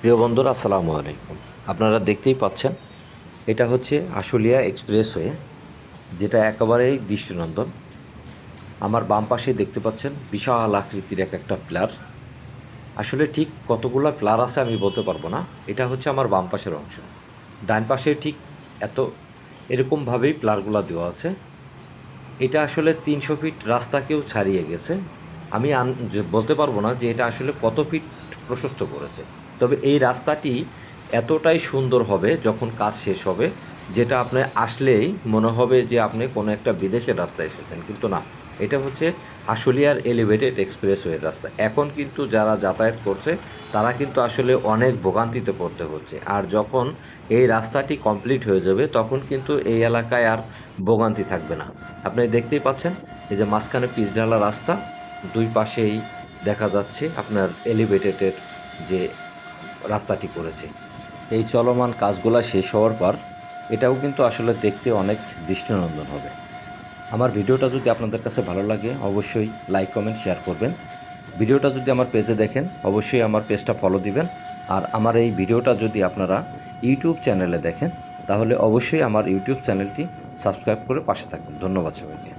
প্রিয় বন্ধুরা, আসসালামু আলাইকুম। আপনারা দেখতেই পাচ্ছেন, এটা হচ্ছে আশুলিয়া এক্সপ্রেসওয়ে, যেটা একেবারেই দৃষ্টিনন্দন। আমার বাম পাশে দেখতে পাচ্ছেন বিশাল আকৃতির একটা প্লার। আসলে ঠিক কতগুলো প্লার আছে আমি বলতে পারবো না। এটা হচ্ছে আমার বাম পাশের অংশ। ডান পাশে ঠিক এত এরকমভাবেই প্লারগুলো দেওয়া আছে। এটা আসলে ৩০০ ফিট রাস্তাকেও ছাড়িয়ে গেছে। আমি বলতে পারবো না যে এটা আসলে কত ফিট প্রশস্ত করেছে। তবে এই রাস্তাটি এতটাই সুন্দর হবে যখন কাজ শেষ হবে, যেটা আপনি আসলেই মনে হবে যে আপনি কোনো একটা বিদেশের রাস্তায় এসেছেন, কিন্তু না। এটা হচ্ছে আশুলিয়ার এলিভেটেড এক্সপ্রেসওয়ের রাস্তা। এখন কিন্তু যারা যাতায়াত করছে তারা কিন্তু আসলে অনেক ভোগান্তিতে পড়তে হচ্ছে। আর যখন এই রাস্তাটি কমপ্লিট হয়ে যাবে তখন কিন্তু এই এলাকায় আর ভোগান্তি থাকবে না। আপনি দেখতেই পাচ্ছেন, এই যে মাঝখানে পিচঢালা রাস্তা, দুই পাশেই দেখা যাচ্ছে আপনার এলিভেটেডের যে রাস্তাটি করেছে। এই চলমান কাজগুলো শেষ হওয়ার পর এটাও কিন্তু আসলে দেখতে অনেক দৃষ্টিনন্দন হবে। আমার ভিডিওটা যদি আপনাদের কাছে ভালো লাগে অবশ্যই লাইক কমেন্ট শেয়ার করবেন। ভিডিওটা যদি আমার পেজে দেখেন অবশ্যই আমার পেজটা ফলো দিবেন। আর আমার এই ভিডিওটা যদি আপনারা ইউটিউব চ্যানেলে দেখেন তাহলে অবশ্যই আমার ইউটিউব চ্যানেলটি সাবস্ক্রাইব করে পাশে থাকবেন। ধন্যবাদ সবাইকে।